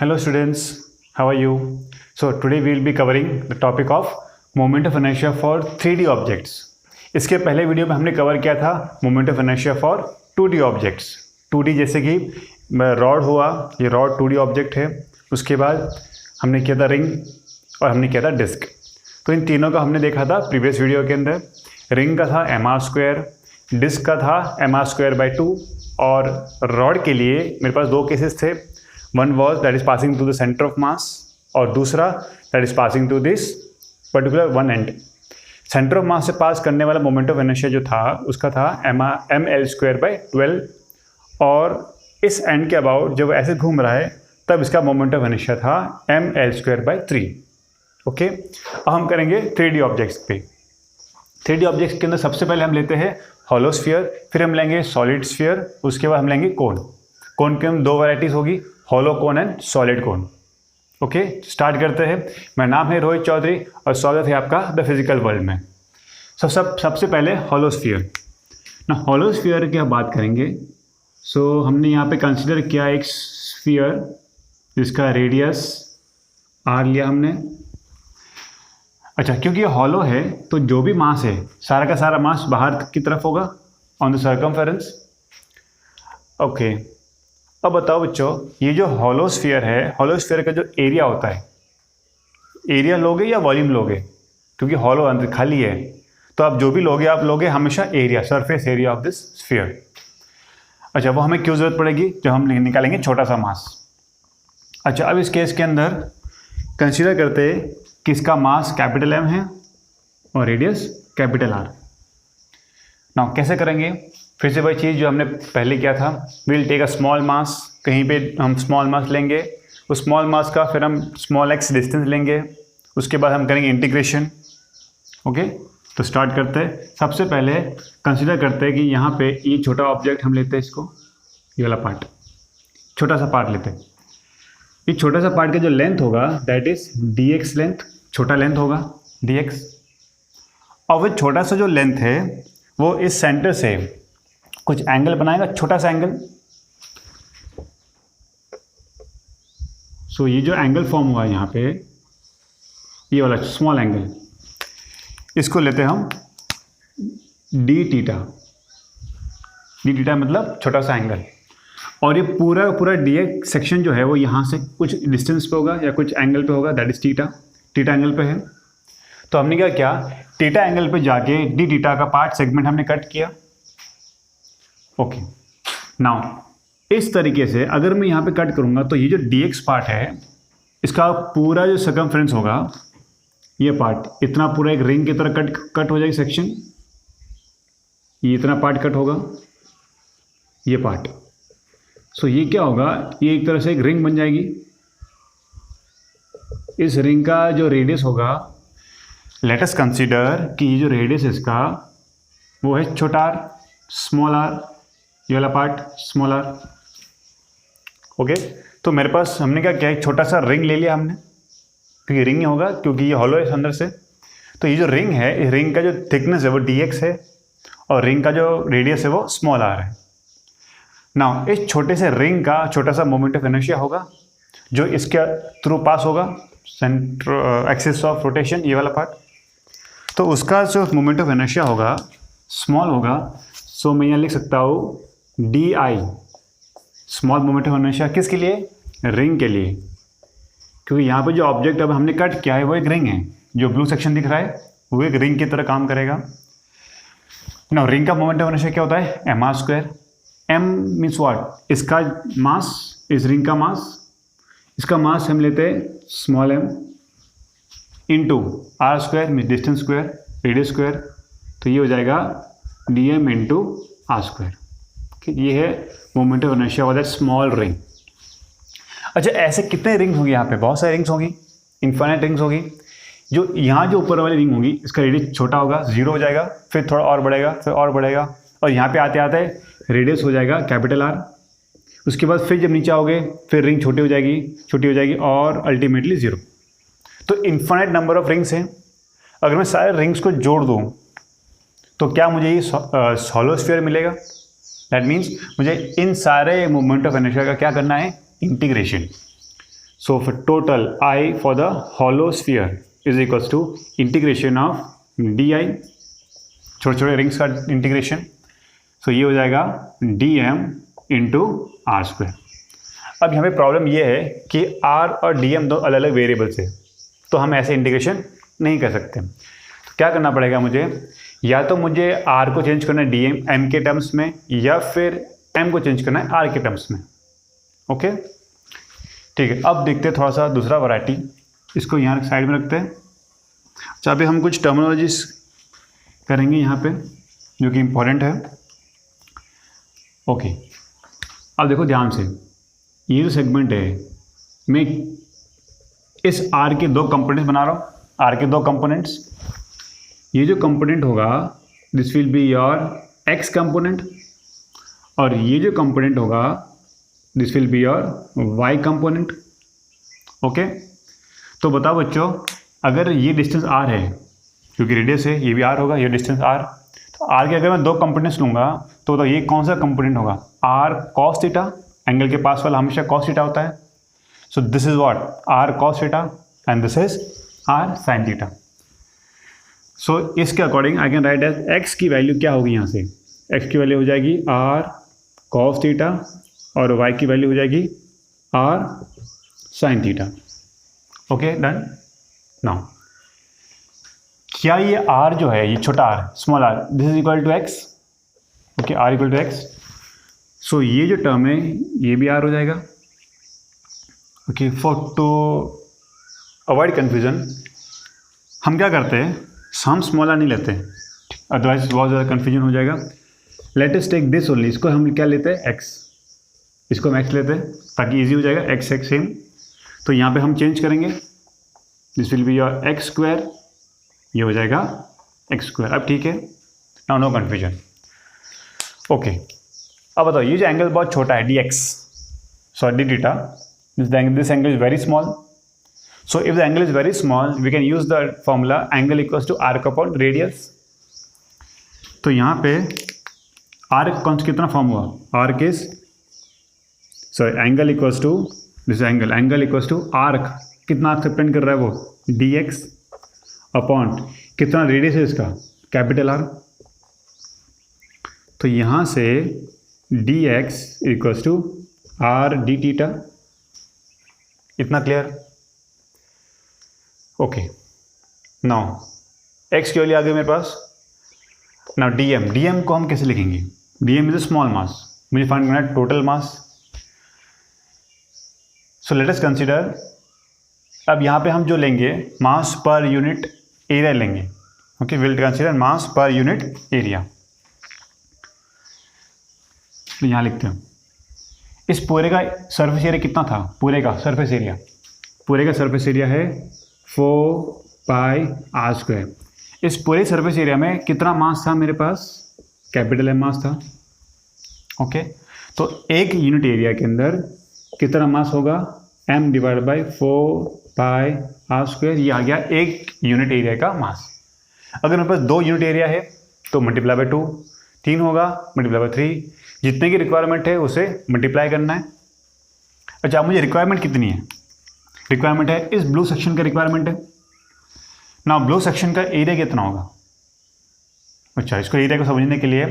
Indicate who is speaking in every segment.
Speaker 1: Hello students, how are you? So today we will be covering the topic of moment of inertia for 3D objects. इसके पहले video में हमने cover किया था moment of inertia for 2D objects. 2D जैसे कि rod हुआ, ये रॉड 2D ऑब्जेक्ट है। उसके बाद हमने किया था रिंग और हमने किया था डिस्क। तो इन तीनों का हमने देखा था प्रीवियस वीडियो के अंदर। रिंग का था mr², डिस्क का था mr²/2 और रॉड के लिए मेरे पास दो केसेस थे। One was that is passing to the centre of mass और दूसरा that is passing to this particular one and. Centre of mass से पास करने वाला मोमेंट ऑफ इनर्शिया जो था उसका था ml²/12 और इस एंड के अबाउट जब ऐसे घूम रहा है तब इसका मोमेंट ऑफ इनर्शिया था ml²/3। ओके, अब हम करेंगे 3D ऑब्जेक्ट्स पे। 3D ऑब्जेक्ट्स के अंदर सबसे पहले हम लेते हैं हॉलो स्फीयर, फिर हम लेंगे सॉलिड स्फीयर, उसके बाद हम लेंगे कोन। कोन के हम दो वैरायटीज़ होगी, hollow cone and solid cone. Okay, start करते हैं। मेरा नाम है रोहित चौधरी और स्वागत है आपका द फिजिकल वर्ल्ड में। सबसे पहले हॉलो स्फीयर ना, हॉलो स्फीयर की हम बात करेंगे। हमने यहाँ पे कंसिडर किया एक स्फीयर जिसका रेडियस r लिया हमने। अच्छा, क्योंकि ये हॉलो है तो जो भी मास है सारा का सारा मास बाहर की तरफ होगा ऑन द सर्कमफेरेंस। ओके, अब बताओ बच्चों, ये जो हॉलो स्फीयर है, हॉलो स्फीयर का जो एरिया होता है, एरिया लोगे या वॉल्यूम लोगे? क्योंकि हॉलो अंदर खाली है तो आप जो भी लोगे आप लोगे हमेशा area, surface area of this sphere. अच्छा, वो हमें क्यों ज़रूरत पड़ेगी? जब हम निकालेंगे छोटा सा मास। अच्छा, अब इस केस के अंदर कंसीडर करते हैं कि इसका मास कैपिटल M है और रेडियस कैपिटल R। नाउ कैसे करेंगे? फिर से वही चीज़ जो हमने पहले किया था, will take a small mass. कहीं पे हम स्मॉल मास लेंगे, उस स्मॉल मास का फिर हम स्मॉल x डिस्टेंस लेंगे, उसके बाद हम करेंगे इंटीग्रेशन। ओके, तो स्टार्ट करते हैं। सबसे पहले कंसीडर करते हैं कि यहाँ पे ये छोटा ऑब्जेक्ट हम लेते हैं, इसको ये वाला पार्ट, छोटा सा पार्ट लेते हैं। ये छोटा सा पार्ट का जो लेंथ होगा दैट इज dx लेंथ, छोटा लेंथ होगा dx। और वो छोटा सा जो लेंथ है वो इस सेंटर से कुछ एंगल बनाएगा, छोटा सा एंगल। ये जो एंगल फॉर्म हुआ है यहाँ पे, ये वाला स्मॉल एंगल, इसको लेते हैं हम d थीटा। d थीटा मतलब छोटा सा एंगल। और ये पूरा dx सेक्शन जो है वो यहाँ से कुछ डिस्टेंस पे होगा या कुछ एंगल पे होगा, that is theta. Theta angle पे है तो हमने क्या किया, थीटा एंगल पे जाके d थीटा का पार्ट सेगमेंट हमने कट किया। ओके, नाउ इस तरीके से अगर मैं यहाँ पे कट करूँगा तो ये जो dx पार्ट है इसका पूरा जो सर्कमफ्रेंस होगा, ये पार्ट इतना पूरा एक रिंग की तरह कट हो जाएगी सेक्शन। ये इतना पार्ट कट होगा, ये पार्ट। ये क्या होगा, ये एक तरह से एक रिंग बन जाएगी। इस रिंग का जो रेडियस होगा, लेट अस कंसीडर कि ये जो रेडियस है इसका वो है छोटा r, स्मॉल r, ये वाला पार्ट स्मॉल r। ओके, तो मेरे पास हमने क्या किया, एक छोटा सा रिंग ले लिया हमने, क्योंकि रिंग ही होगा क्योंकि ये हॉलो है अंदर से। तो ये जो रिंग है, इस रिंग का जो थिकनेस है वो dx है और रिंग का जो रेडियस है वो स्मॉल r है। नाउ इस छोटे से रिंग का छोटा सा मोमेंट ऑफ इनर्शिया होगा जो इसके थ्रू पास होगा, सेंटर एक्सिस ऑफ रोटेशन, ये वाला पार्ट। तो उसका जो मोमेंट ऑफ इनर्शिया होगा स्मॉल होगा। मैं यहाँ लिख सकता हूँ di, small moment of inertia किसके लिए? रिंग के लिए, क्योंकि यहाँ पे जो ऑब्जेक्ट अब हमने कट किया है वो एक रिंग है। जो ब्लू सेक्शन दिख रहा है वो एक रिंग की तरह काम करेगा। नाउ रिंग का मोमेंट ऑफ इनर्शिया क्या होता है? mr²। m means what? इसका मास, इस रिंग का मास, इसका मास हम लेते हैं small m into r² means distance square, radius square. तो ये हो जाएगा dm इंटू r²। ये है मोमेंट ऑफ इनर्शिया वाला स्मॉल रिंग। अच्छा, ऐसे कितने रिंग्स होंगे यहाँ पे? बहुत सारी रिंग्स होंगी, इन्फाइनाइट रिंग्स होगी। जो यहाँ जो ऊपर वाली रिंग होगी इसका रेडियस छोटा होगा, 0 हो जाएगा, फिर थोड़ा और बढ़ेगा, फिर और बढ़ेगा, और यहाँ पे आते आते रेडियस हो जाएगा कैपिटल R। उसके बाद फिर जब नीचे आओगे फिर रिंग छोटी हो जाएगी और अल्टीमेटली 0। तो इन्फाइनाइट नंबर ऑफ रिंग्स हैं। अगर मैं सारे रिंग्स को जोड़ दूँ तो क्या मुझे ये हॉलो स्फीयर मिलेगा? दैट मीन्स मुझे इन सारे मोमेंट ऑफ इनर्शिया का क्या करना है? Integration. So for total I for the hollow sphere is equals to integration of di, छोटे छोटे रिंग्स का इंटीग्रेशन, सो ये हो जाएगा dm इंटू आर स्क्वायर। अब यहाँ पे प्रॉब्लम ये है कि r और dm दो अलग अलग वेरिएबल्स है, तो हम ऐसे इंटीग्रेशन नहीं कर सकते। तो क्या करना पड़ेगा मुझे, या तो मुझे r को चेंज करना है dm m के टर्म्स में, या फिर m को चेंज करना है r के टर्म्स में। ओके ठीक है, अब देखते हैं थोड़ा सा दूसरा वैरायटी, इसको यहाँ साइड में रखते हैं। अच्छा अभी हम कुछ टर्मिनोलॉजीज करेंगे यहाँ पे जो कि इम्पोर्टेंट है। ओके अब देखो ध्यान से, ये जो सेगमेंट है मैं इस R के दो कंपोनेंट्स बना रहा हूँ, R के दो कंपोनेंट्स। ये जो कंपोनेंट होगा this will be your x component, और ये जो कंपोनेंट होगा this will be your y component. Okay तो बताओ बच्चों, अगर ये डिस्टेंस r है, क्योंकि रेडियस है, ये भी r होगा, ये डिस्टेंस r, तो r के अगर मैं दो कंपोनेंट्स लूँगा तो बताओ ये कौन सा कंपोनेंट होगा, r cos थीटा, एंगल के पास वाला हमेशा cos थीटा होता है। So this is what r cos theta and this is r sin theta. So इसके according I can write as x की वैल्यू क्या होगी, यहाँ से x की वैल्यू हो जाएगी r cos थीटा और y की वैल्यू हो जाएगी r sin theta. Okay done. Now क्या ये r जो है, ये छोटा r small r, this is equal to x। Okay r equal to x, so ये जो टर्म है ये भी r हो जाएगा। Okay for to avoid confusion हम क्या करते हैं, हम स्मॉल r नहीं लेते, अदरवाइज बहुत ज़्यादा कन्फ्यूजन हो जाएगा। Let us take this only, इसको हम क्या लेते हैं x, इसको हम x लेते हैं ताकि इजी हो जाएगा, x x सेम। तो यहाँ पे हम चेंज करेंगे, this will be your x square, ये हो जाएगा एक्स स्क्वायर। अब ठीक है, नाउ नो कन्फ्यूजन। ओके अब बताओ, ये जो एंगल बहुत छोटा है dx, sorry d theta, this angle is very small. So if the angle is very small we can use the formula angle equals to arc upon radius. तो यहाँ पे आर्क कौन कितना फॉर्म हुआ, arc is sorry angle equals to this angle equals to arc, कितना arc depend कर रहा है वो dx अपॉन कितना रेडियस है इसका, कैपिटल R। तो यहाँ से dx equals to r d theta, इतना क्लियर। ओके नाउ x की वैल्यू आ गई मेरे पास। नाउ dm को हम कैसे लिखेंगे, dm इज अ स्मॉल मास, मुझे फाइंड करना है total mass. So let us consider, अब यहाँ पे हम जो लेंगे मास पर यूनिट एरिया लेंगे। Okay will consider mass per unit area. तो यहाँ लिखते हैं इस पूरे का सरफेस एरिया कितना था, पूरे का सरफेस एरिया है 4 पाई आर स्क्वायर। इस पूरे सरफेस एरिया में कितना मास था मेरे पास, कैपिटल M मास था। ओके तो एक यूनिट एरिया के अंदर कितना मास होगा, m divide by 4 pi r square, ये आ गया एक यूनिट एरिया का मास। अगर मेरे पास 2 यूनिट एरिया है तो मल्टीप्लाई बाई 2, 3 होगा मल्टीप्लाई बाई 3, जितने की रिक्वायरमेंट है उसे मल्टीप्लाई करना है। अच्छा मुझे रिक्वायरमेंट कितनी है, रिक्वायरमेंट है इस ब्लू सेक्शन का रिक्वायरमेंट है ना, ब्लू सेक्शन का एरिया कितना होगा। अच्छा इसको एरिया को समझने के लिए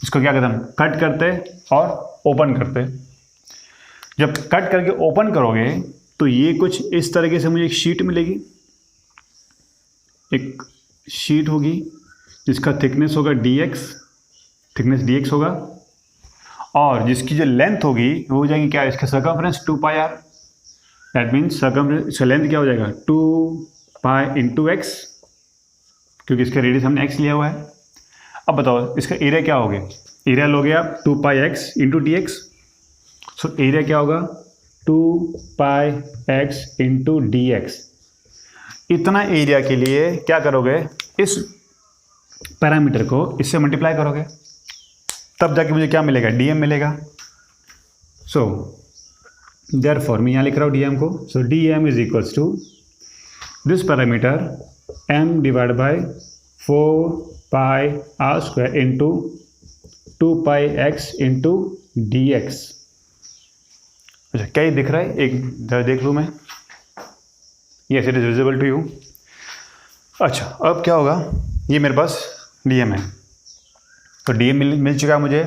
Speaker 1: इसको क्या करते हैं, कट करते और ओपन करते। जब कट करके ओपन करोगे तो ये कुछ इस तरीके से मुझे एक शीट मिलेगी, एक शीट होगी जिसका थिकनेस होगा dx होगा, और जिसकी जो लेंथ होगी वो हो जाएगी क्या, इसका circumference 2 pi r, that means circumference length क्या हो जाएगा 2 पाई इंटू एक्स, क्योंकि इसका रेडियस हमने x लिया हुआ है। अब बताओ इसका एरिया क्या हो गया, एरिया लोगे आप 2 pi x into d x. So area क्या होगा 2 pi x into d x. इतना एरिया के लिए क्या करोगे, इस पैरामीटर को इससे मल्टीप्लाई करोगे, तब जाके मुझे क्या मिलेगा, dm मिलेगा। सो देयरफॉर मैं यहाँ लिख रहा हूँ dm को। So dm is equals to this parameter m divide by 4 pi r square into 2 pi x into d x. अच्छा क्या ये दिख रहा है, एक देख लूँ मैं। Yes it is visible to you. अच्छा अब क्या होगा, ये मेरे पास DM है, तो DM मिल चुका है मुझे,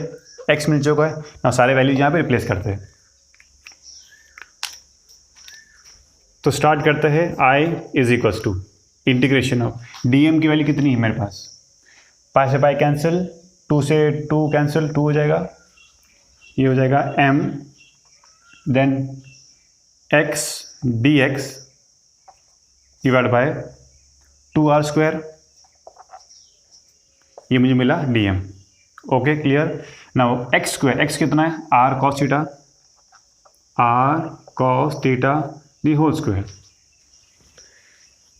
Speaker 1: x मिल चुका है ना, सारे वैल्यूज यहाँ पे रिप्लेस करते हैं। तो स्टार्ट करते हैं, i is equals to integration of DM की वैल्यू कितनी है मेरे पास, पाई से पाई कैंसिल, 2 से 2 कैंसिल, 2 हो जाएगा, ये हो जाएगा m then x dx divide by 2r², ये मुझे मिला DM। Okay clear. Now x² x कितना है, r cos theta, r cos theta the whole square.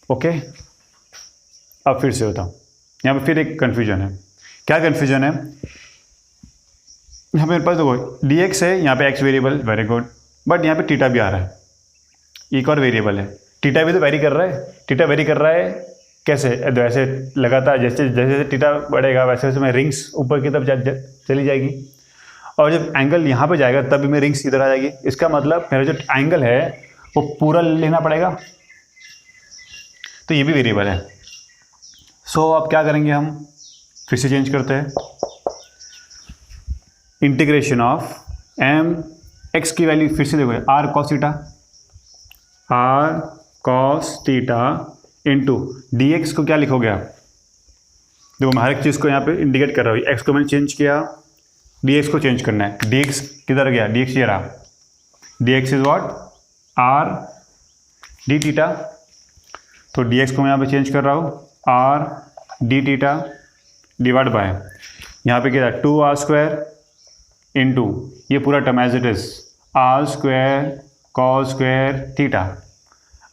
Speaker 1: Okay अब फिर से बताऊँ, यहाँ पे फिर एक कन्फ्यूजन है। क्या कन्फ्यूजन है, यहाँ पे मेरे पास देखो dx है, यहाँ पे x variable, very good, but यहाँ पे थीटा भी आ रहा है, एक और वेरिएबल है, थीटा भी तो वेरी कर रहा है। थीटा वेरी कर रहा है कैसे, वैसे लगातार जैसे जैसे थीटा बढ़ेगा वैसे वैसे मैं रिंग्स ऊपर की तरफ चली जाएगी, और जब एंगल यहाँ पे जाएगा तब भी मेरी रिंग्स इधर आ जाएगी। इसका मतलब मेरा जो एंगल है वो पूरा लेना पड़ेगा, तो ये भी वेरिएबल है। सो अब क्या करेंगे, हम फिर से चेंज करते हैं, इंटीग्रेशन ऑफ m x की वैल्यू फिर से देखो r cos theta, r cos theta into dx को क्या लिखोगे आप, देखो मैं हर एक चीज़ को यहाँ पे इंडिकेट कर रहा हूँ, x को मैंने चेंज किया, dx को चेंज करना है, dx किधर गया, dx ये रहा, dx is what, r d theta, तो dx को मैं यहाँ पे चेंज कर रहा हूँ, r d theta divide by यहाँ पे क्या था 2r² इंटू ये पूरा term as it is r² cos² theta.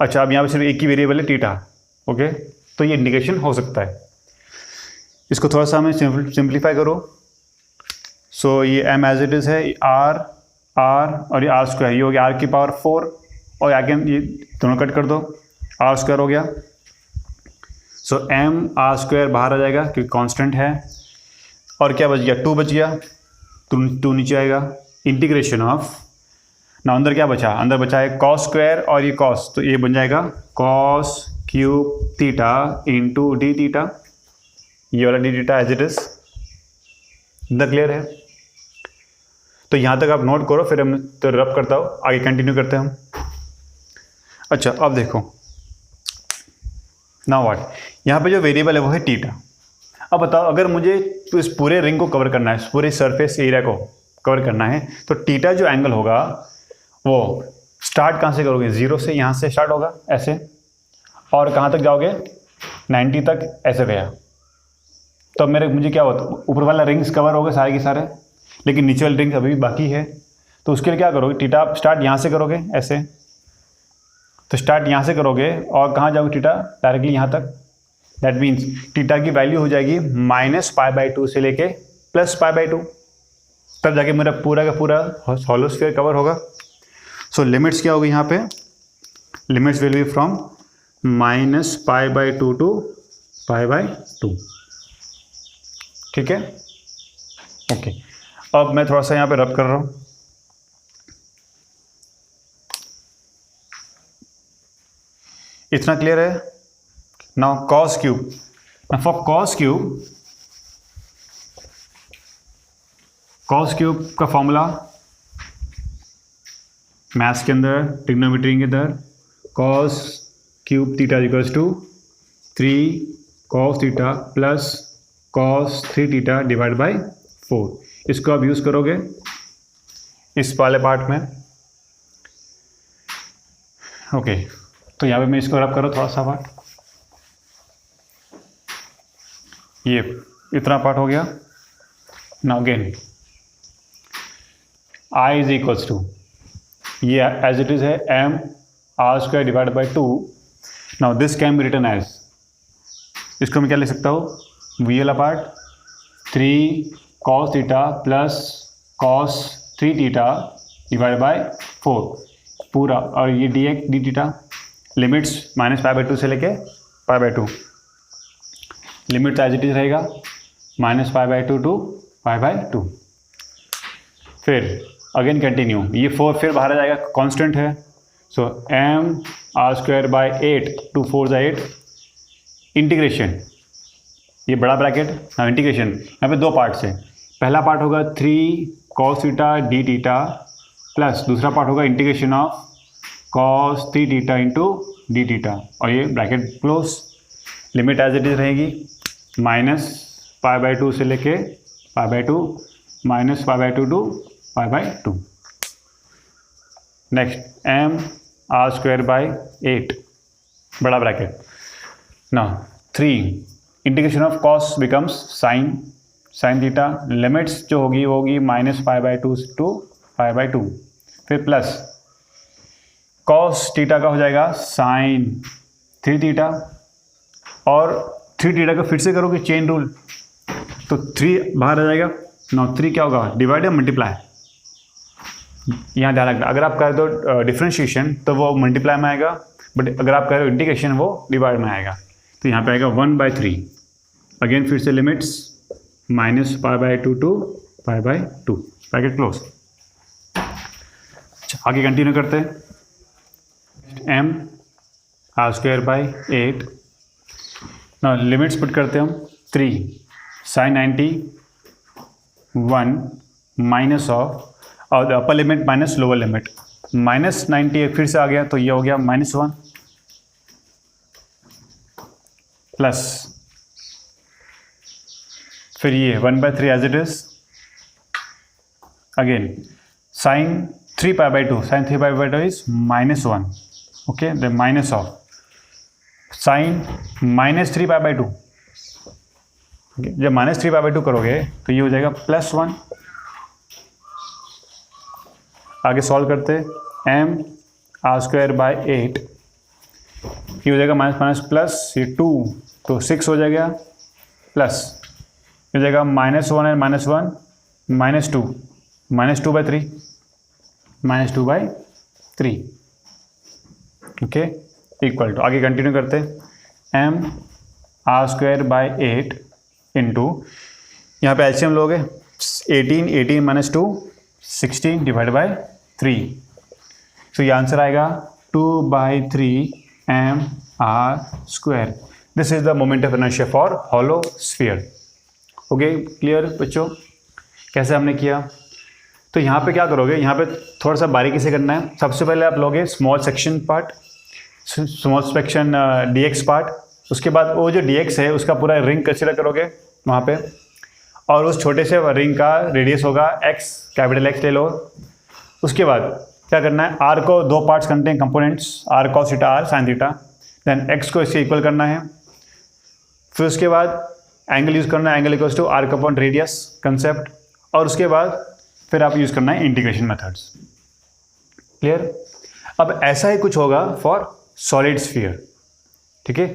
Speaker 1: अच्छा अब यहाँ पे सिर्फ एक ही वेरिएबल है थीटा, ओके, तो ये इंडिकेशन हो सकता है। इसको थोड़ा सा हमें सिंप्लीफाई करो, सो ये m एज इट इज है, r और ये r², ये हो गया r की पावर 4, और आगे ये दोनों कट कर दो, r² हो गया, सो m r² बाहर आ जाएगा क्योंकि कांस्टेंट है, और क्या बच गया, 2 बच गया, 2 नीचे आएगा, इंटीग्रेशन ऑफ ना अंदर क्या बचा, अंदर बचा है cos² और ये cos, तो ये बन जाएगा cos³ theta into d theta, ये वाला d theta as it is. इतना क्लियर है, तो यहाँ तक आप नोट करो, फिर हम तो रब करता हूँ, आगे कंटिन्यू करते हैं हम। अच्छा अब देखो नाउ व्हाट, यहाँ पे जो वेरिएबल है वो है थीटा। अब बताओ अगर मुझे इस पूरे रिंग को कवर करना है, इस पूरे सरफेस एरिया को कवर करना है, तो थीटा जो एंगल होगा वो स्टार्ट कहाँ से करोगे, 0 से, यहाँ से स्टार्ट होगा ऐसे, और कहाँ तक जाओगे 90 तक ऐसे गया, तो अब मुझे क्या होता, ऊपर वाला रिंग्स कवर हो गए सारे के सारे, लेकिन नीचे वाले रिंग्स अभी भी बाकी है, तो उसके लिए क्या करोगे, थीटा स्टार्ट यहाँ से करोगे ऐसे, तो स्टार्ट यहाँ से करोगे और कहाँ जाओगे थीटा डायरेक्टली यहाँ तक, दैट मीन्स थीटा की वैल्यू हो जाएगी -π/2 से लेके +π/2, तब जाके मेरा पूरा का पूरा हॉलो स्फीयर कवर होगा। सो लिमिट्स क्या होगी यहाँ पे, limits will be from -π/2 to π/2, ठीक है, ओके। अब मैं थोड़ा सा यहाँ पे रब कर रहा हूँ, इतना क्लियर है। नाउ cos³, फॉर cos³ का फॉर्मूला मैथ्स के अंदर, ट्रिग्नोमेट्री के अंदर, cos³ theta equals to 3 cos theta plus cos 3 theta divide by 4। इसको आप यूज़ करोगे इस वाले पार्ट में, ओके। तो यहाँ पे मैं इसको रब करूँ थोड़ा सा पार्ट, ये इतना पार्ट हो गया। Now again I is equals to, ये एज इट इज है m r² divide by 2। Now this can be written as, इसको मैं क्या लिख सकता हूँ, वी वाला part 3 cos theta plus cos 3 theta divide by 4 पूरा, और ये डी थीटा, लिमिट्स -π/2 से लेके π/2, लिमिट एज इट इज रहेगा -π/2 टू π/2। फिर अगेन कंटिन्यू, ये 4 फिर बाहर आ जाएगा, कांस्टेंट है, सो एम आर स्क्वायर बाय 8, 2 4 जा 8, इंटीग्रेशन, ये बड़ा ब्रैकेट, हाँ इंटीग्रेशन, यहाँ पे दो पार्ट्स है। पहला पार्ट होगा 3 cos theta d theta plus दूसरा पार्ट होगा integration of cos 3 theta into d theta, और ये bracket close, limit as it is रहेगी -π/2 से लेके π/2 -π/2 to π/2। Next m r square by 8 बड़ा ब्रैकेट, ना 3 integration of cos becomes sine theta, limits जो होगी वो होगी -π/2 टू π/2, फिर प्लस कॉस थीटा का हो जाएगा साइन 3 थीटा, और 3 थीटा का फिर से करोगे चेन रूल तो 3 बाहर आ जाएगा। नौ 3 क्या होगा, डिवाइड या मल्टीप्लाई, यहाँ ध्यान रखना, अगर आप कर दो डिफ्रेंशिएशन तो वो मल्टीप्लाई में आएगा, बट अगर आप कर दो इंटीग्रेशन वो डिवाइड में आएगा। तो यहाँ पे आएगा 1/3, अगेन फिर से लिमिट्स -π/2 टू π/2, ब्रैकेट क्लोज। आगे कंटिन्यू करते हैं, एम आर स्क्वायर बाय 8, ना लिमिट्स पुट करते हैं हम 3 sin 90 1 माइनस ऑफ, और upper limit minus lower limit, -90 फिर से आ गया तो ये हो गया -1 प्लस फिर ये 1/3 as it is, again sine 3π/2, sine 3π/2 is -1, okay, the minus of sine -3π/2, जब -3π/2 करोगे तो ये हो जाएगा +1। आगे सॉल्व करते, एम आर स्क्वायर बाय 8, ये हो जाएगा माइनस प्लस, ये 2 तो 6 हो जाएगा, प्लस ये हो जाएगा -1 है -1 -2, -2/3, -2/3, ओके, इक्वल टू, आगे कंटिन्यू करते, m r square by 8 into, यहाँ पे एलसीएम लोगे 18 -2 16 डिवाइड बाय 3, सो ये आंसर आएगा 2/3 m r square. This is the moment of inertia for hollow sphere. Okay, clear बच्चों, कैसे हमने किया? तो यहाँ पे क्या करोगे, यहाँ पे थोड़ा सा बारीकी से करना है। सबसे पहले आप लोगे small section part, small section dx part, उसके बाद वो जो dx है उसका पूरा रिंग कंसीडर करोगे वहाँ पे, और उस छोटे से रिंग का रेडियस होगा x, कैपिटल X ले लो। उसके बाद क्या करना है, r को दो पार्ट्स करते हैं, components r cos theta r sin theta, then x को इससे इक्वल करना है। फिर उसके बाद एंगल यूज़ करना है, angle equals to arc upon radius concept, और उसके बाद फिर आप यूज़ करना है इंटीग्रेशन मेथड्स। क्लियर? अब ऐसा ही कुछ होगा फॉर सॉलिड स्फीयर, ठीक है।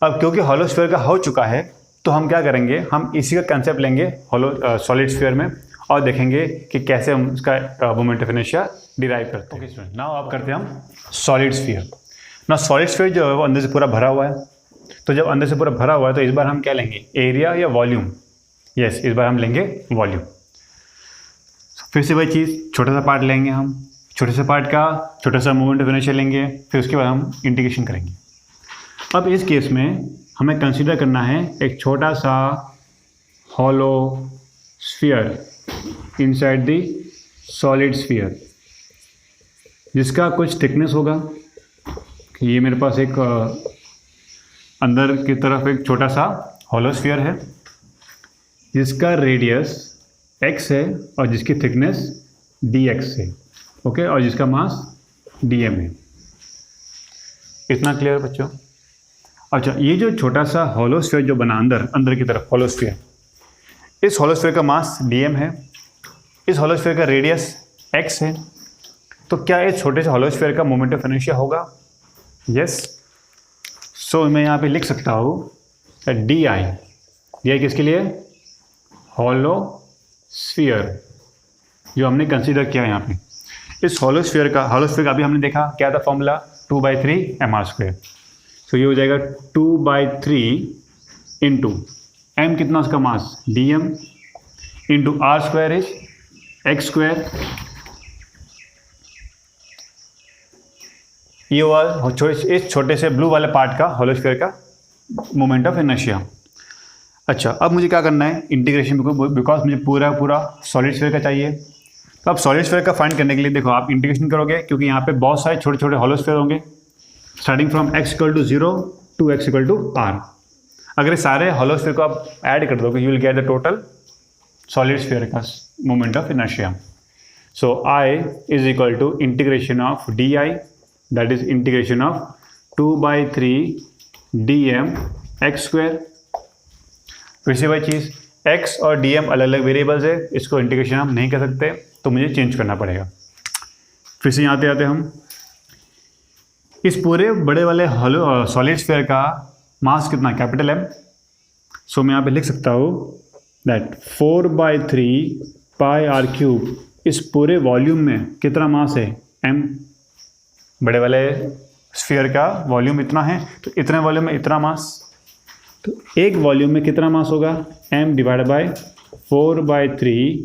Speaker 1: अब क्योंकि हॉलो स्फीयर का हो चुका है तो हम क्या करेंगे, हम इसी का कंसेप्ट लेंगे हॉलो सॉलिड स्फीयर में और देखेंगे कि कैसे हम उसका मोमेंट ऑफ इनर्शिया डिराइव करते हैं। ओके स्टूडेंट, नाउ आप करते हैं हम सॉलिड स्फीयर। ना सॉलिड स्फीयर जो है वो अंदर से पूरा भरा हुआ है, तो जब अंदर से पूरा भरा हुआ है तो इस बार हम क्या लेंगे, एरिया या वॉल्यूम? यस, इस बार हम लेंगे वॉल्यूम। फिर से वही चीज़, छोटा सा पार्ट लेंगे हम, छोटे से पार्ट का छोटा सा मोमेंट ऑफ इनर्शिया लेंगे, फिर उसके बाद हम इंटीग्रेशन करेंगे। अब इस केस में हमें कंसीडर करना है एक छोटा सा hollow sphere inside the solid sphere, जिसका कुछ थिकनेस होगा। ये मेरे पास एक अंदर की तरफ एक छोटा सा हॉलो स्फीयर है जिसका रेडियस x है और जिसकी थिकनेस dx है, ओके, और जिसका मास dm है। इतना क्लियर बच्चों? अच्छा, ये जो छोटा सा हॉलो स्फीयर जो बना अंदर की तरफ हॉलो स्फीयर, इस हॉलो स्फीयर का मास dm है, इस हॉलो स्फीयर का रेडियस x है, तो क्या इस छोटे से हॉलो स्फीयर का मोमेंट ऑफ इनर्शिया होगा? यस। सो मैं यहाँ पे लिख सकता हूँ डी किसके लिए, हॉलो स्फीयर जो हमने कंसीडर किया यहाँ पे। इस हॉलो स्फीयर का अभी हमने देखा क्या था फॉर्मूला, 2/3 mr स्क्वायर। सो ये हो जाएगा 2/3 इंटू एम, कितना उसका mass dm, into r square is x square ये हुआ इस छोटे से ब्लू वाले पार्ट का होलो स्फीयर का मोमेंट ऑफ इनर्शिया। अच्छा, अब मुझे क्या करना है, इंटीग्रेशन, बिकॉज मुझे पूरा सॉलिड स्फीयर का चाहिए। तो अब सॉलिड स्फीयर का फाइंड करने के लिए देखो आप इंटीग्रेशन करोगे, क्योंकि यहाँ पे बहुत सारे छोटे छोटे होलो स्फीयर होंगे starting from x = 0 to x = r। अगर ये सारे होलो स्फीयर को आप ऐड कर दोगे, you will get the total solid sphere का moment of inertia. So I is equal to integration of di, that is integration of 2/3 dm x²। फिर से वही चीज़, x और dm अलग अलग वेरिएबल्स है, इसको इंटीग्रेशन हम नहीं कर सकते, तो मुझे चेंज करना पड़ेगा। फिर से यहाँ आते हम, इस पूरे बड़े वाले हॉलो सॉलिड स्फीयर का मास कितना, कैपिटल M। सो मैं यहाँ पे लिख सकता हूँ दैट 4/3 πr³ इस पूरे वॉल्यूम में कितना मास है, m। बड़े वाले स्फीयर का वॉल्यूम इतना है, तो इतने वॉल्यूम में इतना मास, तो एक वॉल्यूम में कितना मास होगा, m / 4/3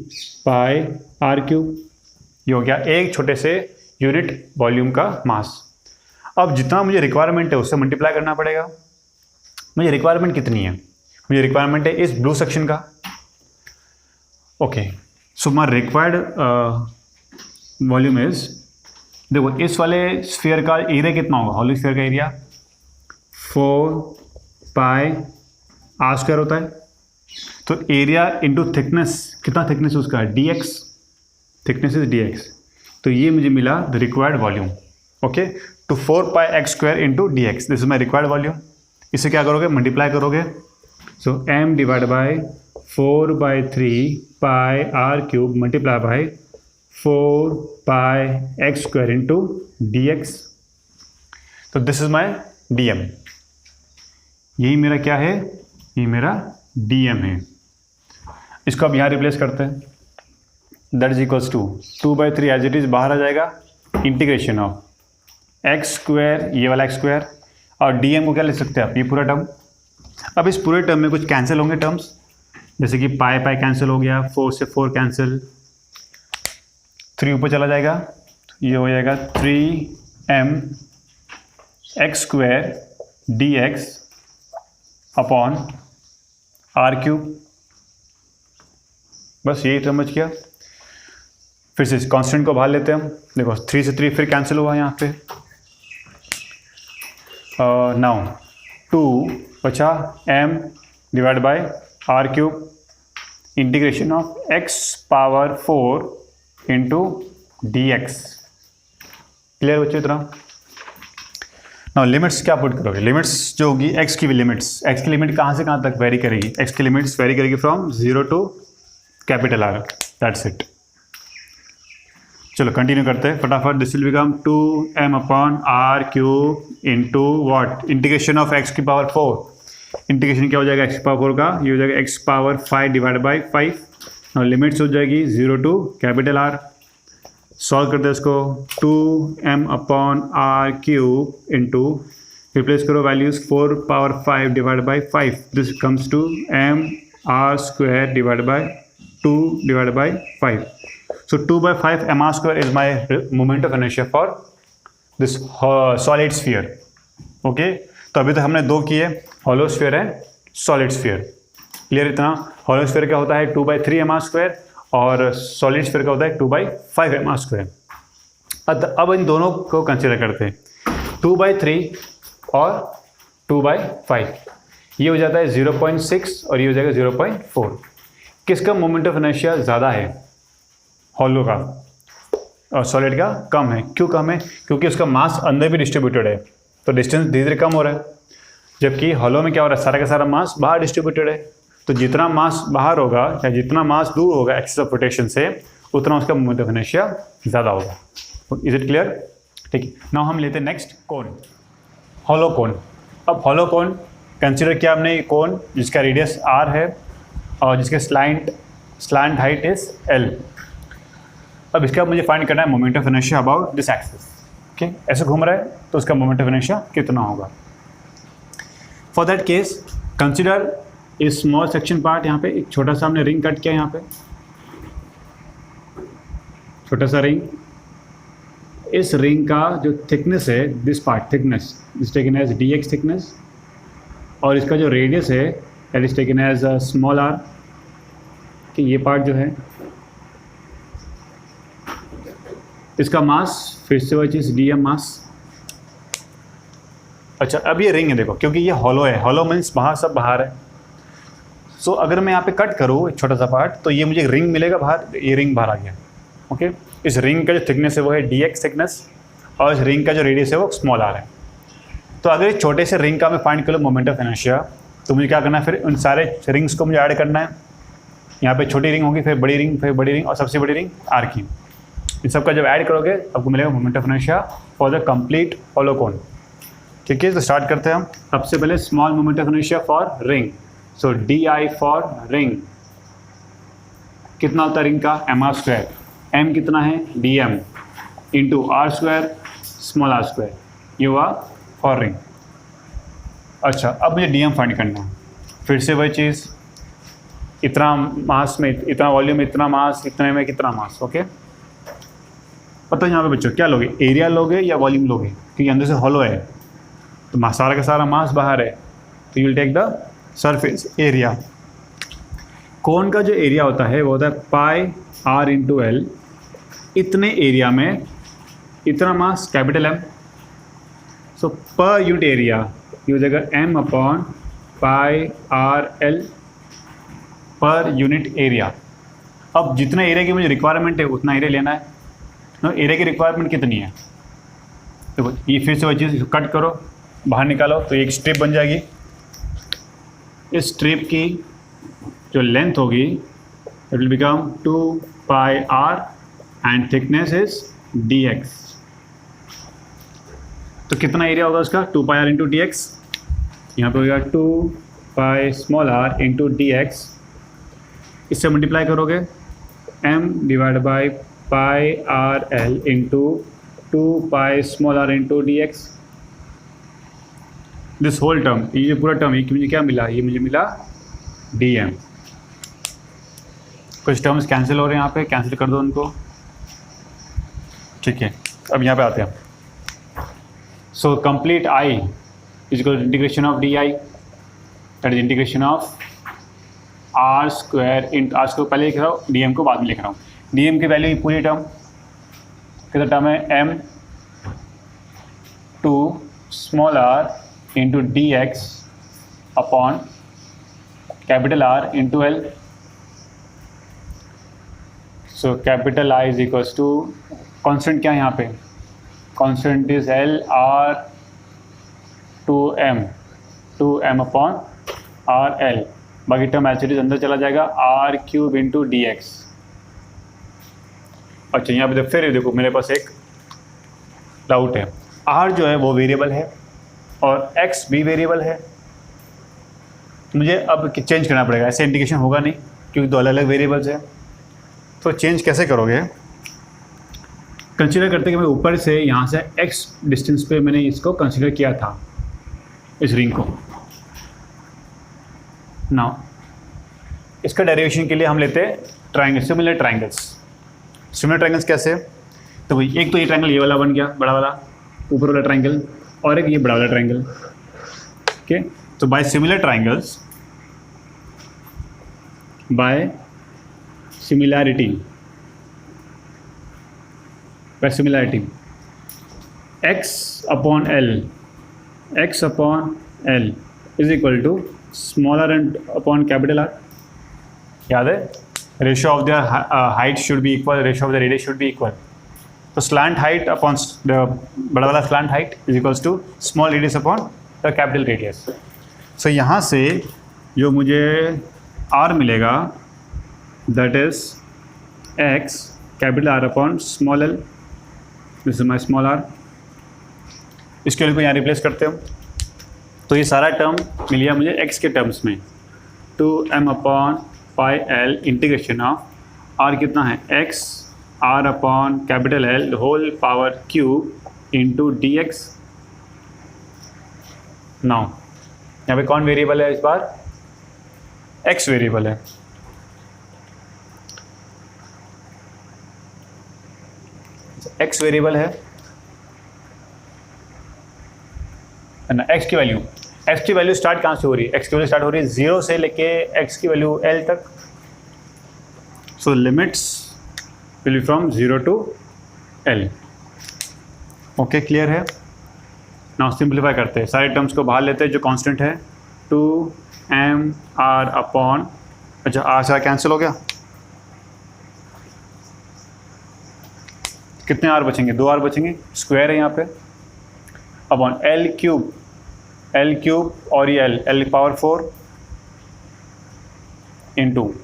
Speaker 1: πr³। ये हो गया एक छोटे से यूनिट वॉल्यूम का मास। अब जितना मुझे रिक्वायरमेंट है उससे मल्टीप्लाई करना पड़ेगा। मुझे रिक्वायरमेंट कितनी है, मुझे रिक्वायरमेंट है इस ब्लू सेक्शन का। Okay, so my required volume is, देखो इस वाले स्फीयर का एरिया कितना होगा, हॉलो स्फीयर का एरिया 4πr² होता है। तो एरिया इंटू थिकनेस, कितना थिकनेस उसका है, dx, थिकनेस इज dx। तो ये मुझे मिला the required volume. Okay, to 4πx² into dx, this is my required volume. इसे क्या करोगे, मल्टीप्लाई करोगे। सो m / 4/3 πr³ multiply by 4πx² into dx। तो दिस इज माई dm, यही मेरा क्या है, ये मेरा dm है। इसको अब यहाँ रिप्लेस करते हैं, that is equals to 2/3 as it is बाहर आ जाएगा, इंटीग्रेशन ऑफ x², ये वाला x², और dm को क्या लिख सकते हैं आप, ये पूरा टर्म। अब इस पूरे टर्म में कुछ कैंसिल होंगे टर्म्स, जैसे कि पाई कैंसिल हो गया, 4 से 4 कैंसिल, 3 ऊपर चला जाएगा, तो ये हो जाएगा 3m x² dx upon r³। बस यही टर्म बच गया। फिर से इस कांस्टेंट को बाहर लेते हैं हम, देखो 3 से 3 फिर कैंसिल हुआ यहाँ पे। नाउ 2 बचा m / r³ integration of x⁴ into dx। Clear बच्चों इतना? नाउ लिमिट्स क्या पुट करोगे, लिमिट्स जो होगी x की भी लिमिट्स, x की लिमिट कहाँ से कहाँ तक वेरी करेगी, x की लिमिट्स वेरी करेगी from 0 to R, that's it. चलो कंटिन्यू करते हैं फटाफट। This will become 2m upon r³ into what, integration of x⁴। Integration क्या हो जाएगा x⁴ का, ये हो जाएगा x⁵ डिवाइड बाई 5। और लिमिट्स हो जाएगी 0 टू R। सॉल्व करते हैं इसको, 2m upon r³ into, replace करो values, 4⁵ divide by 5, this comes to m r² divide by 2 divide by 5। So 2/5 mr² is my moment of inertia for this solid sphere. Okay? तो अभी तक हमने दो किए, हॉलो स्फीयर है, solid sphere. Clear इतना? Hollow sphere का होता है 2/3 mr² और सॉलिड स्फीयर का होता है 2/5 mr²। अब इन दोनों को कंसिडर करते हैं, 2/3 और 2/5, ये हो जाता है 0.6 और ये हो जाएगा 0.4। किसका मोमेंट ऑफ इनर्शिया ज़्यादा है, हॉलो का, और सॉलिड का कम है। क्यों कम है, क्योंकि उसका मास अंदर भी डिस्ट्रीब्यूटेड है, तो डिस्टेंस धीरे धीरे कम हो रहा है। जबकि हॉलो में क्या हो रहा है, सारा का सारा मास बाहर डिस्ट्रीब्यूटेड है, तो जितना मास बाहर होगा या जितना मास दूर होगा एक्सिस ऑफ रोटेशन से, उतना उसका मोमेंट ऑफ इनर्शिया ज़्यादा होगा। Is it clear? ठीक है, नाउ हम लेते हैं नेक्स्ट कोन, हॉलो कोन। अब हॉलो कोन कंसिडर किया हमने, कोन जिसका रेडियस r है और जिसके स्लैंट हाइट इज l। अब इसका मुझे फाइंड करना है moment of inertia about this axis. Okay, ऐसे घूम रहा है तो उसका मोमेंट ऑफ इनर्शिया कितना होगा। For that case consider a small section part, यहाँ पे एक छोटा सा हमने रिंग कट किया, यहाँ पे छोटा सा रिंग, इस रिंग का जो थिकनेस है, this part thickness is taken as dx thickness, और इसका जो रेडियस है that is taken as small r, कि ये पार्ट जो है इसका मास फिर से वही चीज़ dm मास। अच्छा, अब ये रिंग है देखो, क्योंकि ये हॉलो है, हॉलो मीन्स बाहर सब बाहर है। सो अगर मैं यहाँ पे कट करूँ एक छोटा सा पार्ट, तो ये मुझे रिंग मिलेगा बाहर, ये रिंग बाहर आ गया। ओके, इस रिंग का जो थिकनेस है वो है dx थिकनेस, और इस रिंग का जो रेडियस है वो स्मॉल r है। तो अगर इस छोटे से रिंग का मैं फाइंड करूँ मोमेंट ऑफ इनर्शिया, तो मुझे क्या करना है, फिर उन सारे रिंग्स को मुझे ऐड करना है। यहाँ पे छोटी रिंग होगी, फिर बड़ी रिंग, फिर बड़ी रिंग, और सबसे बड़ी रिंग r की। इन सबका जब ऐड करोगे आपको मिलेगा moment of inertia for the complete hollow cone. ठीक है, तो स्टार्ट करते हैं हम। सबसे पहले small moment of inertia for ring, so di for ring कितना होता है रिंग का, mr², m कितना है dm into r² small r², ये हुआ फॉर रिंग। अच्छा, अब मुझे dm फाइंड करना है, फिर से वही चीज़, इतना मास में इतना वॉल्यूम, इतना मास, इतने में कितना मास। ओके, पता है यहाँ पे बच्चों क्या लोगे, एरिया लोगे या वॉल्यूम लोगे, क्योंकि अंदर से हॉलो है तो सारा का सारा मास बाहर है, तो you will take the surface area. Cone का जो एरिया होता है वो होता है पाई r इंटू एल, इतने एरिया में इतना मास कैपिटल M, सो पर यूनिट एरिया ये हो जाएगा m upon pi r l per unit area. अब जितना एरिया की मुझे रिक्वायरमेंट है उतना एरिया लेना है। नो, एरिया की रिक्वायरमेंट कितनी है, देखो ये फिर से वही चीज़, कट करो बाहर निकालो तो एक स्ट्रिप बन जाएगी। इस स्ट्रिप की जो लेंथ होगी it will become 2 pi r and thickness is dx। तो कितना एरिया होगा उसका, 2 पाई r इंटू dx, यहाँ पे होगा 2 pi small r into dx। इससे मल्टीप्लाई करोगे m divide by pi r l into 2 pi small r into dx। This whole term, ये जो पूरा टर्म, ये मुझे क्या मिला, ये मुझे मिला dm। कुछ टर्म्स कैंसिल हो रहे हैं यहाँ पे, कैंसिल कर दो उनको। ठीक है, अब यहाँ पे आते हैं। So complete i is equal to integration of di, that is integration of r² into r² पहले लिख रहा हूँ, dm को बाद में लिख रहा हूँ। dm की वैल्यू पूरी टर्म कितना टर्म है, m 2 small r into dx upon capital R into L. So capital I is equals to, constant क्या है यहाँ पे, constant is L R 2m upon R L, बाकी टर्म एच इज अंदर चला जाएगा r³ इंटू dx। अच्छा, यहाँ पे फिर देखो मेरे पास एक डाउट है, r जो है वो वेरिएबल है और x भी वेरिएबल है, मुझे अब चेंज करना पड़ेगा, ऐसे इंडिकेशन होगा नहीं क्योंकि दो अलग अलग वेरिएबल्स हैं। तो चेंज कैसे करोगे, कंसीडर करते कि मैं ऊपर से यहाँ से x डिस्टेंस पे मैंने इसको कंसीडर किया था, इस रिंग को। नाउ इसका डेरिवेशन के लिए हम लेते हैं triangle, similar triangles. Similar triangles कैसे, तो भाई एक तो ये ट्राइंगल ये वाला बन गया, बड़ा वाला ऊपर वाला ट्राइंगल, और एक ये बड़ा वाला ट्राइंगल। ओके, तो by similar triangles, by similarity x upon L is equal to smaller and upon capital R। याद है, ratio of the height should be equal, ratio of the radius should be equal. तो slant height upon बड़ा वाला slant height is equals to small radius upon the capital radius. So यहाँ से जो मुझे R मिलेगा that is x capital R upon small l, this is my small r। इसके लिए को यहाँ रिप्लेस करते हो, तो ये सारा टर्म मिल गया मुझे x के टर्म्स में, 2m upon pi l integration of r कितना है x r upon capital L whole power q into dx। Now यहाँ पे कौन वेरिएबल है, इस बार x वेरिएबल है। x वेरिएबल है है ना। एक्स की वैल्यू स्टार्ट कहाँ से हो रही है? एक्स की वैल्यू स्टार्ट हो रही है 0 से लेके एक्स की वैल्यू L तक। So limits will be from 0 to L। Okay, clear है। नाउ सिंप्लीफाई करते हैं, सारे टर्म्स को बाहर लेते हैं। जो कांस्टेंट है 2mr अपॉन, अच्छा r से कैंसिल हो गया, कितने r बचेंगे? 2r बचेंगे, स्क्वायर है यहाँ पे, अपॉन L क्यूब और ये L power 4 into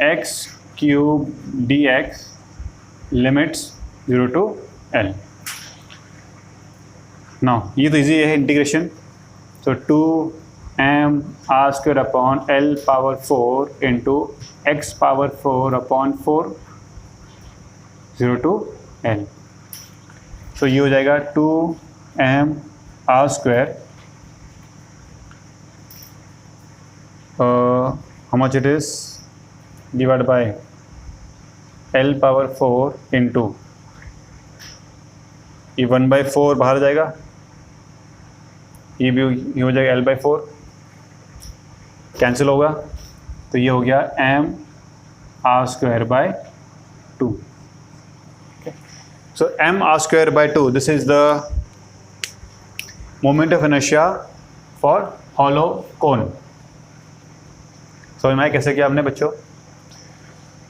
Speaker 1: x cube dx limits 0 to L। Now ये तो इजी है integration. So 2mr² upon L power 4 into x power 4 upon 4 0 to L। सो ये हो जाएगा 2mr², how much it is, divided by L power 4 into ये 1/4 बाहर जाएगा, ये हो जाएगा L/4 कैंसिल होगा, तो ये हो गया mr²/2। So mr²/2, this is the moment of inertia for hollow cone। समझ में आया कैसे किया हमने बच्चों?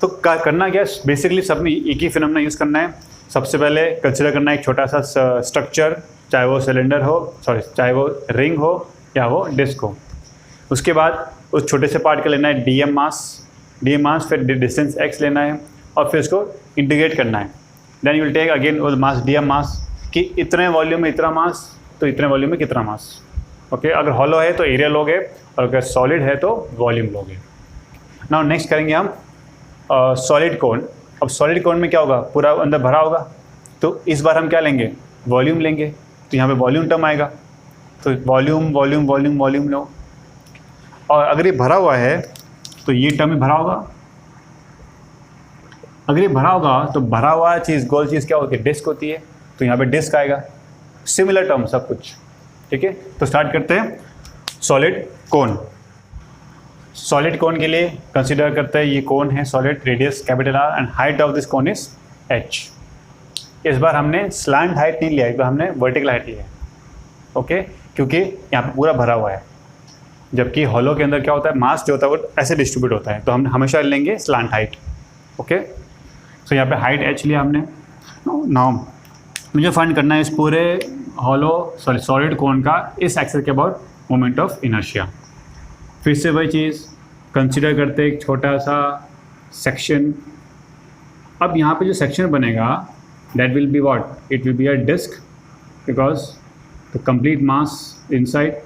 Speaker 1: तो करना क्या, बेसिकली सब में एक ही फिनोमेना यूज़ करना है। सबसे पहले कंसिडर करना है एक छोटा सा स्ट्रक्चर, चाहे वो सिलेंडर हो, चाहे वो रिंग हो या वो डिस्क हो। उसके बाद उस छोटे से पार्ट का लेना है डीएम मास, फिर डिस्टेंस x लेना है और फिर उसको इंटीग्रेट करना है। Then you will take again mass, d m mass, कि इतने वॉल्यूम में इतना मास, तो इतने वॉल्यूम में कितना मास। ओके, अगर हॉलो है तो एरिया लोगे और अगर सॉलिड है तो वॉल्यूम लोगे। नाउ नेक्स्ट करेंगे हम सॉलिड कोन। अब सॉलिड कोन में क्या होगा, पूरा अंदर भरा होगा, तो इस बार हम क्या लेंगे, वॉल्यूम लेंगे। तो यहाँ पे वॉल्यूम टर्म आएगा, तो वॉल्यूम लो। और अगर ये भरा हुआ है तो ये टर्म ही भरा होगा। अगर ये भरा होगा तो भरा हुआ चीज़, गोल चीज़ क्या होती है, डिस्क होती है, तो यहाँ पे डिस्क आएगा। सिमिलर टर्म सब कुछ, ठीक है। तो स्टार्ट करते हैं सॉलिड कोन। सॉलिड कोन के लिए कंसीडर करते हैं ये कोन है solid, radius capital R and height of this cone is h। इस बार हमने स्लैंट हाइट नहीं लिया, इस बार हमने वर्टिकल हाइट लिया है। ओके, क्योंकि यहाँ पे पूरा भरा हुआ है, जबकि हॉलो के अंदर क्या होता है, मास जो होता है वो ऐसे डिस्ट्रीब्यूट होता है, तो हम हमेशा लेंगे स्लैंट हाइट। ओके, सो यहाँ पे हाइट h लिया हमने। नाउ मुझे फाइंड करना है इस पूरे सॉलिड कोन का इस एक्सिस के अबाउट मोमेंट ऑफ इनर्शिया। फिर से वही चीज़ कंसिडर करते एक छोटा सा सेक्शन। अब यहाँ पे जो सेक्शन बनेगा that will be what, it will be a disc, because the complete mass inside,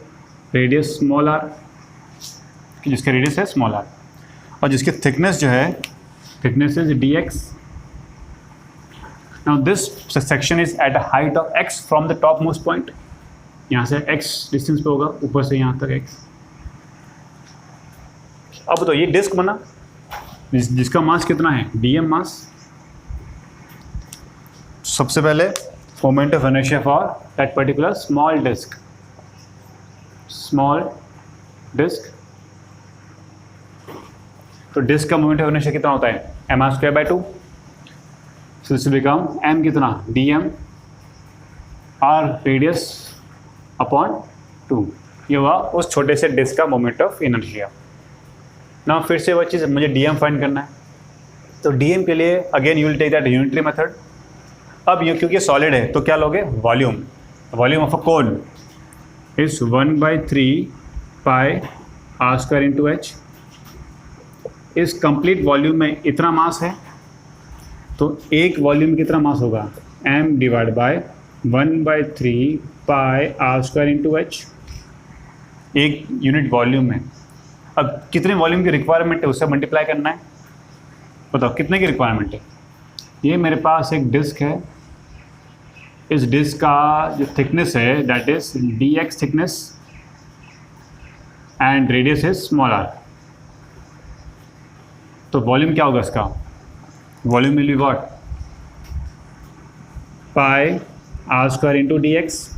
Speaker 1: radius small r, जिसका रेडियस है स्मॉल r, और जिसकी थिकनेस जो है, thickness is dx। Now this section is at a height of x from the top most point. यहाँ से x distance पे होगा, ऊपर से यहाँ तक x। अब तो ये डिस्क बना, जिसका मास कितना है, dm मास। सबसे पहले moment of inertia for that particular small disc, तो डिस्क का मोमेंट ऑफ इनर्शिया कितना होता है, mr²/2। So this will become m कितना, dm r रेडियस अपॉन 2। ये हुआ उस छोटे से डिस्क का मोमेंट ऑफ इनर्शिया। ना फिर से वह चीज़ मुझे dm फाइंड करना है, तो dm के लिए again you will take that unitary method. अब ये क्योंकि सॉलिड है तो क्या लोगे, volume of a cone is 1/3 pi r² into h। इस कंप्लीट वॉल्यूम में इतना मास है, तो एक वॉल्यूम में कितना मास होगा, m divide by 1/3 pi r² into h, एक यूनिट वॉल्यूम में। अब कितने वॉल्यूम की रिक्वायरमेंट है उससे मल्टीप्लाई करना है, बताओ कितने की रिक्वायरमेंट है। ये मेरे पास एक डिस्क है, इस डिस्क का जो थिकनेस है that is dx thickness and radius is small r। तो वॉल्यूम क्या होगा इसका, volume will be what, pi r² into dx।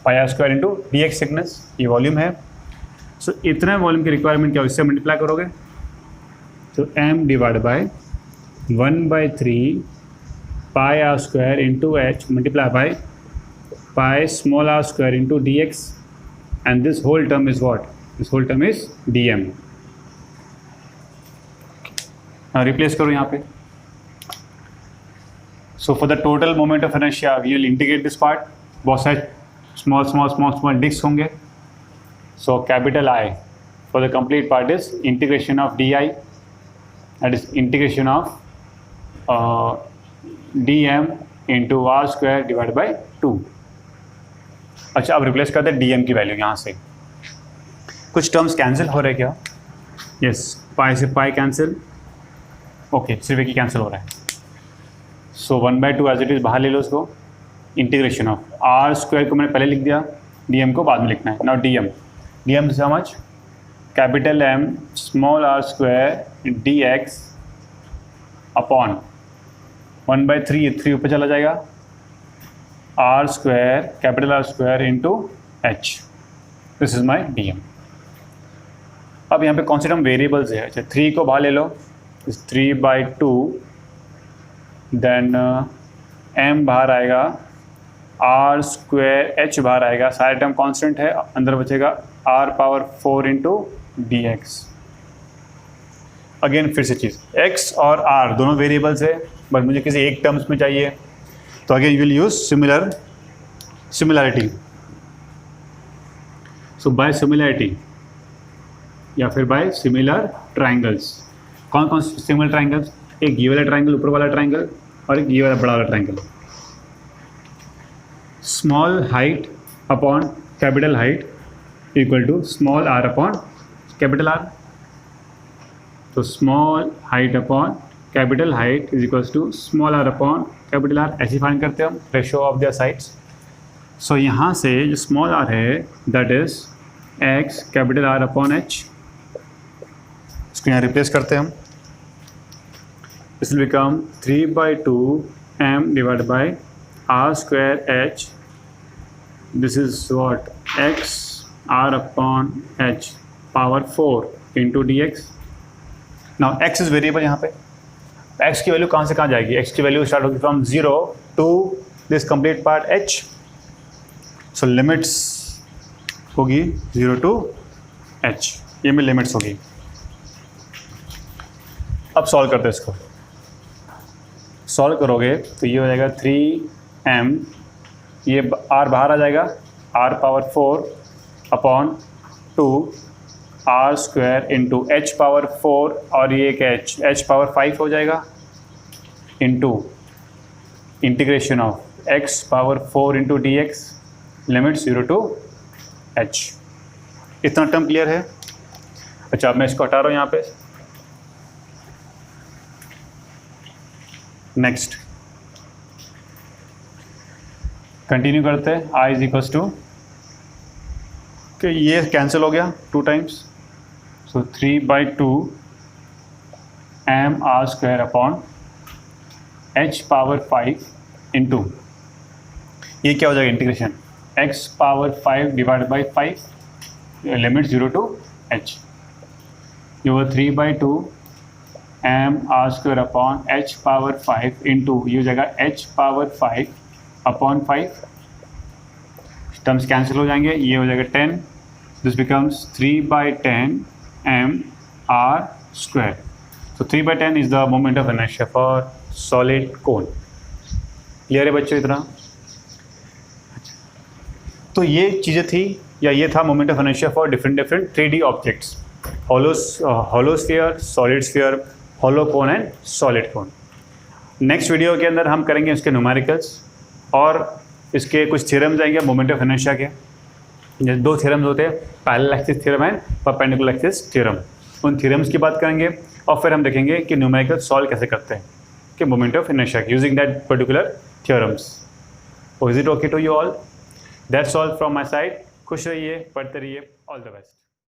Speaker 1: Pi r square into d x thickness, ये वॉल्यूम है। सो इतना वॉल्यूम की रिक्वायरमेंट क्या हो, इससे मल्टीप्लाई करोगे तो m divide by 1/3 pi r square into h multiply by pi small r square into d x, and this whole term is what, this whole term is d m. Replace करो यहाँ पे। So for the total moment of inertia we will integrate this part, बहुत सारे small disc होंगे। So capital I for the complete part is integration of di, that is integration of dm into r square divided by 2। अच्छा, अब replace करते हैं dm की value यहाँ से। कुछ टर्म्स कैंसिल हो रहे क्या? यस, पाई से पाई कैंसिल, ओके, सिर्फ एक ही कैंसिल हो रहा है। सो 1/2 एज इट इज़ बाहर ले लो उसको। इंटीग्रेशन ऑफ आर स्क्वायर को मैंने पहले लिख दिया, dm को बाद में लिखना है। Now dm is how much, capital M small r square dx upon 1/3, ये 3 ऊपर चला जाएगा, r square capital R square into h। This is my dm। अब यहाँ पे कौन से टर्म वेरिएबल्स है? अच्छा, 3 को बाहर ले लो, 3/2, देन m बाहर आएगा, r स्क्वायर h बाहर आएगा, सारे टर्म कांस्टेंट है, अंदर बचेगा r power 4 into d x. Again फिर से चीज़, x और r दोनों वेरिएबल्स है, बट मुझे किसी एक टर्म्स में चाहिए, तो again you will use similarity. So by similarity या फिर बाय सिमिलर ट्राइंगल्स। कौन कौन से सिमिलर ट्राइंगल्स? एक ये वाला ट्राइंगल, ऊपर वाला ट्राइंगल, और एक ये वाला बड़ा वाला triangle. Small height upon capital height equal to small r upon capital R। तो small height upon capital height is equals to small r upon capital R। ऐसे फाइंड करते हैं हम ratio of their sides. So यहाँ से जो small r है that is x capital R upon h, इसको यहाँ रिप्लेस करते हैं हम। This will become 3/2 m divide by r square h। This is what, x r upon h power 4 into d x. Now x is variable यहाँ पे, x की value कहाँ से कहाँ जाएगी? x की वैल्यू स्टार्ट होगी from 0 to this complete part h। So limits होगी 0 टू h, ये में लिमिट्स होगी। अब सॉल्व करते हैं इसको। सॉल्व करोगे तो ये हो जाएगा 3m, ये r बाहर आ जाएगा, r power 4 upon 2 r square into h power 4, और ये एक h पावर 5 हो जाएगा, into integration of x power 4 into d x, limit 0 to h। इतना टर्म क्लियर है? अच्छा, अब मैं इसको हटा रहा हूँ यहाँ पे। नेक्स्ट कंटिन्यू करते हैं। i इज इक्वल्स टू, कि ये कैंसिल हो गया 2 times, so 3/2 m r square upon h power 5 into, ये क्या हो जाएगा integration, x power 5 divide by 5, limit 0 to h। ये वो 3/2 m r square upon h power 5 into, ये हो जाएगा h power 5 upon 5, terms cancel हो जाएंगे, ये हो जाएगा 10। This becomes 3/10 m r square. तो 3/10 is the moment of inertia for solid cone. Clear है बच्चों इतना? तो ये चीज़ें थी, या ये था moment of inertia for different 3D objects, hollow sphere, solid sphere, hollow cone and solid cone. Next video के अंदर हम करेंगे इसके न्यूमेरिकल्स, और इसके कुछ थ्योरम्स आएंगे मोमेंट ऑफ इनर्शिया के। जैसे 2 थ्योरम्स होते हैं, parallel axis theorem and perpendicular axis theorem. उन थ्योरम्स की बात करेंगे, और फिर हम देखेंगे कि न्यूमेरिकल सॉल्व कैसे करते हैं कि moment of inertia using that particular theorems. Is it okay to you all? That's all from my side. खुश रहिए, पढ़ते रहिए, ऑल द बेस्ट।